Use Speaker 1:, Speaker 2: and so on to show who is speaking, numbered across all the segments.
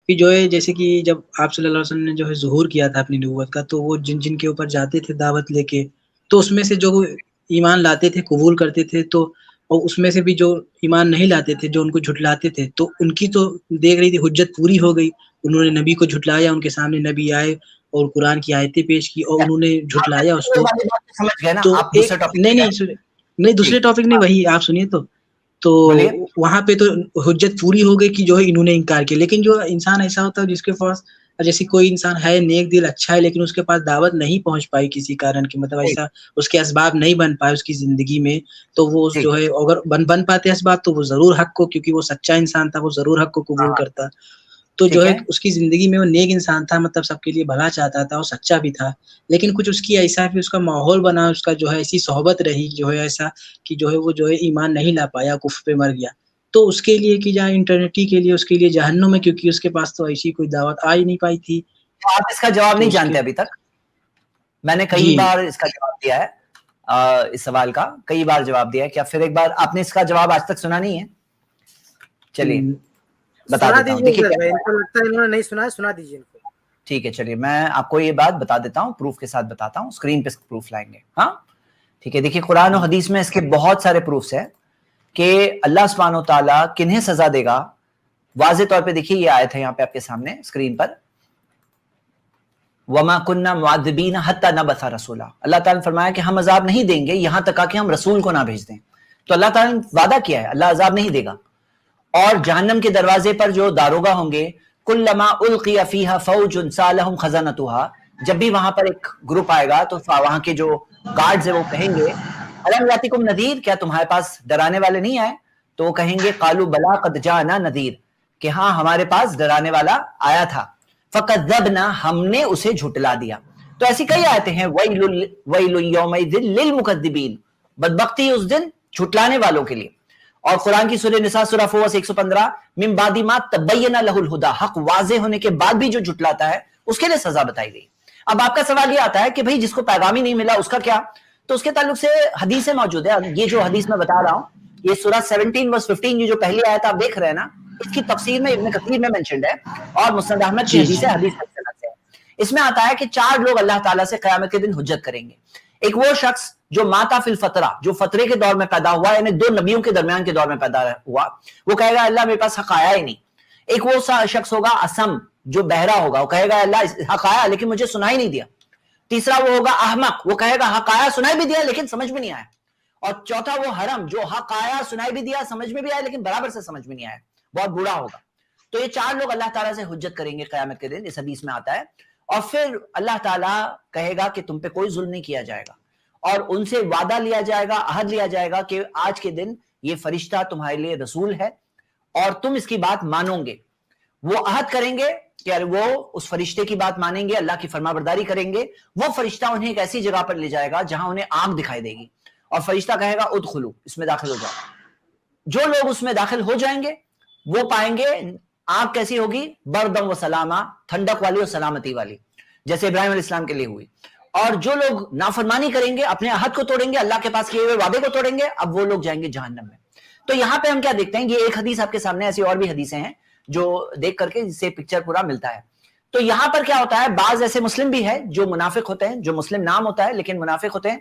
Speaker 1: کہ جو ہے جیسے کہ جب آپ صلی اللہ علیہ وسلم نے جو ہے ظہور کیا تھا اپنی نبوت کا، تو وہ جن جن کے اوپر جاتے تھے دعوت لے کے، تو اس میں سے جو ایمان لاتے تھے قبول کرتے تھے، تو اور اس میں سے بھی جو ایمان نہیں لاتے تھے، جو ان کو جھٹلاتے تھے، تو ان کی تو دیکھ رہی تھی حجت پوری ہو گئی. انہوں نے نبی کو جھٹلایا، ان کے سامنے نبی آئے اور قرآن کی آیتیں پیش کی اور انہوں نے جھٹلایا اس کو.
Speaker 2: سمجھ گئے نا
Speaker 1: تو
Speaker 2: آپ؟
Speaker 1: ایک
Speaker 2: دوسرا ٹاپک
Speaker 1: نہیں دوسرے ٹاپک نہیں، وہی آپ سنیے. تو
Speaker 2: بولیے.
Speaker 1: وہاں پہ تو حجت پوری ہو گئی کہ جو ہے انہوں نے انکار کیا. لیکن جو انسان ایسا ہوتا ہے جس کے پاس، جیسے کوئی انسان ہے نیک دل اچھا ہے، لیکن اس کے پاس دعوت نہیں پہنچ پائی کسی کارن کی، مطلب ایسا اس کے اسباب نہیں بن پائے اس کی زندگی میں، تو وہ جو ہے اگر بن پاتے اسباب تو وہ ضرور حق کو، کیونکہ وہ سچا انسان تھا، وہ ضرور حق کو قبول کرتا. تو جو ہے اس کی زندگی میں وہ نیک انسان تھا، مطلب سب کے لیے بھلا چاہتا تھا اور سچا بھی تھا. لیکن کچھ اس کی ایسا بھی اس کا ماحول بنا، اس کا جو ہے ایسی صحبت رہی جو ہے ایسا کہ جو ہے وہ جو ہے ایمان نہیں لا پایا، کفر پہ مر گیا. تو اس کے لیے کہ جہاں انٹرنیٹی کے لیے اس کے لیے جہنم میں، کیونکہ اس کے پاس تو ایسی کوئی دعوت آ ہی نہیں پائی تھی.
Speaker 2: آپ اس کا جواب نہیں جانتے ابھی تک؟ میں نے کئی بار اس کا جواب دیا ہے، اس سوال کا کئی بار جواب دیا ہے. کیا پھر ایک بار آپ نے اس کا جواب آج تک سنا نہیں ہے؟ چلیے بتا دیتا ہوں.
Speaker 3: دیکھیے
Speaker 2: ٹھیک ہے، چلیے میں آپ کو یہ بات بتا دیتا ہوں، پروف کے ساتھ بتاتا ہوں. اسکرین پہ پروف لائیں گے. ہاں ٹھیک ہے. دیکھیے قرآن و حدیث میں اس کے بہت سارے پروفس ہیں کہ اللہ سبحانہ و تعالیٰ کنہیں سزا دے گا. واضح طور پہ دیکھیے یہ آیت ہے یہاں پہ آپ کے سامنے اسکرین پر. وَمَا كُنَّا مُعَذِّبِينَ حَتَّى نَبْعَثَ رَسُولًا. اللہ تعالیٰ نے فرمایا کہ ہم عذاب نہیں دیں گے یہاں تک کہ ہم رسول کو نہ بھیج دیں. تو اللہ تعالیٰ نے وعدہ کیا ہے اللہ عذاب نہیں دے گا. اور جہنم کے دروازے پر جو داروغہ ہوں گے، كُلَّمَا أُلْقِيَ فِيهَا فَوْجٌ سَأَلَهُمْ خَزَنَتُهَا، جب بھی وہاں پر ایک گروپ آئے گا تو وہاں کے جو گارڈز ہیں وہ کہیں گے أَلَمْ يَأْتِكُمْ نَذِيرٌ، کیا تمہارے پاس ڈرانے والے نہیں آئے؟ تو وہ کہیں گے قَالُوا بَلَىٰ قَدْ جَاءَنَا نَذِيرٌ، کہ ہاں ہمارے پاس ڈرانے والا آیا تھا. فَكَذَّبْنَا، ہم نے اسے جھٹلا دیا. تو ایسی کئی آیتیں ہیں. وَيْلٌ يَوْمَئِذٍ لِّلْمُكَذِّبِينَ، بدبختی اس دن جھٹلانے والوں کے لیے. اور قرآن کی سورہ نساء سورہ فوس 115، من بعد ما تبین لہ الہدی، حق واضح ہونے کے بعد بھی جو جھٹلاتا ہے اس کے لیے سزا بتائی گئی. اب آپ کا سوال یہ آتا ہے کہ بھئی جس کو پیغام ہی نہیں ملا اس کا کیا؟ تو اس کے تعلق سے حدیثیں موجود ہے. یہ جو حدیث میں بتا رہا ہوں، یہ سورہ 17 ورس 15، یہ جو پہلی آیت آپ دیکھ رہے ہیں نا، اس کی تفسیر میں ابن کثیر میں منشنڈ ہے اور مسند احمد کی حدیث ہے، حدیث سے. اس میں آتا ہے کہ 4 لوگ اللہ تعالیٰ سے قیامت کے دن حجت کریں گے. ایک وہ شخص جو ماتا فی الفترہ، جو فترے کے دور میں پیدا ہوا، یعنی 2 نبیوں کے درمیان کے دور میں پیدا ہوا، وہ کہے گا اللہ میرے پاس حق آیا ہی نہیں. ایک وہ شخص ہوگا اسم، جو بہرا ہوگا، وہ کہے گا اللہ حق آیا لیکن مجھے سنائی نہیں دیا. تیسرا وہ ہوگا احمق، وہ کہے گا حق آیا سنائی بھی دیا لیکن سمجھ میں نہیں آیا. اور چوتھا وہ حرم، جو حق آیا سنائی بھی دیا سمجھ میں بھی آیا لیکن برابر سے سمجھ میں نہیں آیا، بہت بوڑھا ہوگا. تو یہ 4 لوگ اللہ تعالیٰ سے حجت کریں گے قیامت کے دن، اس حدیث میں آتا ہے. اور پھر اللہ تعالیٰ کہے گا کہ تم پہ کوئی ظلم نہیں کیا جائے گا، اور ان سے وعدہ لیا جائے گا، عہد لیا جائے گا کہ آج کے دن یہ فرشتہ تمہارے لیے رسول ہے اور تم اس کی بات مانو گے. وہ عہد کریں گے کہ وہ اس فرشتے کی بات مانیں گے، اللہ کی فرما برداری کریں گے. وہ فرشتہ انہیں ایک ایسی جگہ پر لے جائے گا جہاں انہیں آگ دکھائی دے گی، اور فرشتہ کہے گا ادخلو، اس میں داخل ہو جاؤ. جو لوگ اس میں داخل ہو جائیں گے وہ پائیں گے آگ کیسی ہوگی، بردم و سلامہ، ٹھنڈک والی اور سلامتی والی، جیسے ابراہیم علیہ السلام کے لیے ہوئی. اور جو لوگ نافرمانی کریں گے، اپنے عہد کو توڑیں گے، اللہ کے پاس کیے ہوئے وعدے کو توڑیں گے، اب وہ لوگ جائیں گے جہنم میں. تو یہاں پہ ہم کیا دیکھتے ہیں، یہ ایک حدیث آپ کے سامنے، ایسی اور بھی حدیثیں ہیں جو دیکھ کر کے جس سے پکچر پورا ملتا ہے. تو یہاں پر کیا ہوتا ہے، بعض ایسے مسلم بھی ہے جو منافق ہوتے ہیں، جو مسلم نام ہوتا ہے لیکن منافق ہوتے ہیں،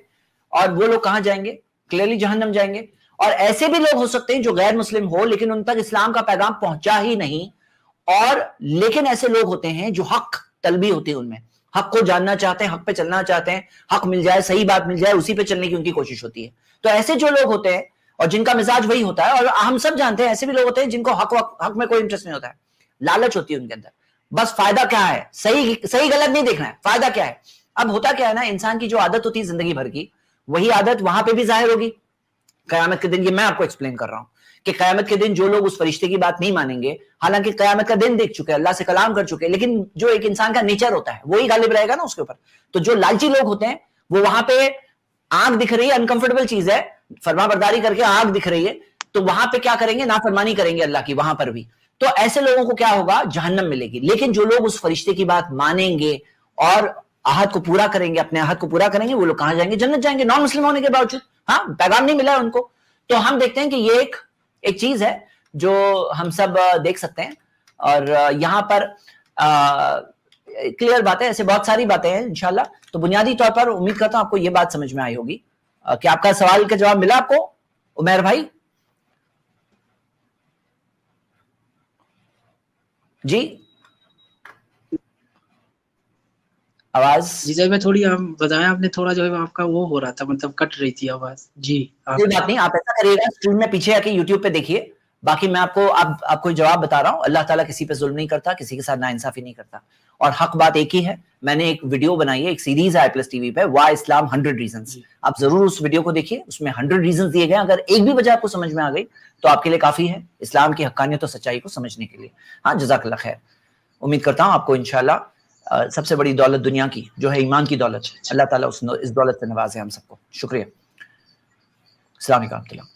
Speaker 2: اور وہ لوگ کہاں جائیں گے، کلیئرلی جہنم جائیں گے. اور ایسے بھی لوگ ہو سکتے ہیں جو غیر مسلم ہو لیکن ان تک اسلام کا پیغام پہنچا ہی نہیں، اور لیکن ایسے لوگ ہوتے ہیں جو حق طلبی ہوتی ہے، ان میں حق کو جاننا چاہتے ہیں، حق پہ چلنا چاہتے ہیں، حق مل جائے، صحیح بات مل جائے، اسی پہ چلنے کی ان کی کوشش ہوتی ہے. تو ایسے جو لوگ ہوتے ہیں اور جن کا مزاج وہی ہوتا ہے، اور ہم سب جانتے ہیں ایسے بھی لوگ ہوتے ہیں جن کو حق میں کوئی انٹرسٹ نہیں ہوتا ہے، لالچ ہوتی ہے ان کے اندر، بس فائدہ کیا ہے، صحیح غلط نہیں دیکھنا ہے، فائدہ کیا ہے. اب ہوتا کیا ہے نا، انسان کی جو عادت ہوتی ہے زندگی بھر کی، وہی عادت وہاں پہ بھی ظاہر ہوگی قیامت کے دن. یہ میں آپ کو ایکسپلین کر رہا ہوں کہ قیامت کے دن جو لوگ اس فرشتے کی بات نہیں مانیں گے، حالانکہ قیامت کا دن دیکھ چکے، اللہ سے کلام کر چکے، لیکن جو ایک انسان کا نیچر ہوتا ہے وہی غالب رہے گا نا اس کے اوپر. تو جو لالچی لوگ ہوتے ہیں وہ وہاں پہ آگ دکھ رہی ہے، انکمفرٹیبل چیز ہے، فرما برداری کر کے آگ دکھ رہی ہے، تو وہاں پہ کیا کریں گے، نافرمانی کریں گے اللہ کی وہاں پر بھی. تو ایسے لوگوں کو کیا ہوگا، جہنم ملے گی. لیکن جو لوگ اس فرشتے کی بات مانیں گے اور عہد کو پورا کریں گے، اپنے عہد کو پورا کریں گے، وہ لوگ کہاں جائیں گے، جنت جائیں گے، نان مسلم ہونے کے باوجود. ہاں پیغام نہیں ملا ہے ان کو. تو ہم دیکھتے ہیں کہ یہ ایک چیز ہے جو ہم سب دیکھ سکتے ہیں. اور یہاں پر کلیئر باتیں، ایسے بہت ساری باتیں ہیں انشاءاللہ. تو بنیادی طور پر امید کرتا ہوں آپ کو یہ بات سمجھ میں آئی ہوگی. کہ آپ کا سوال کا جواب ملا آپ کو عمیر بھائی؟ جی آواز
Speaker 1: جی سر میں تھوڑی بتایا آپ نے، تھوڑا جو ہے آپ کا وہ ہو رہا تھا، مطلب کٹ رہی تھی آواز. جی
Speaker 2: کوئی بات نہیں، آپ ایسا کریے گا اسکرین میں پیچھے آ کے یوٹیوب پہ دیکھیے. باقی میں آپ کو جواب بتا رہا ہوں. اللہ تعالیٰ کسی پہ ظلم نہیں کرتا، کسی کے ساتھ ناانصافی نہیں کرتا، اور حق بات ایک ہی ہے. میں نے ایک ویڈیو بنائی ہے، ایک سیریز ہے پلس ٹی وی پہ، وائی اسلام 100 ریزنز. آپ ضرور اس ویڈیو کو دیکھیے، اس میں 100 ریزنز دیے گئے. اگر ایک بھی وجہ آپ کو سمجھ میں آ گئی تو آپ کے لیے کافی ہے اسلام کی حقانیت اور سچائی کو سمجھنے کے لیے. ہاں جزاک اللہ خیر. امید کرتا ہوں آپ کو انشاءاللہ سب سے بڑی دولت دنیا کی جو ہے ایمان کی دولت، اللہ تعالیٰ اس دولت سے نوازے ہم سب کو. شکریہ. السلام علیکم.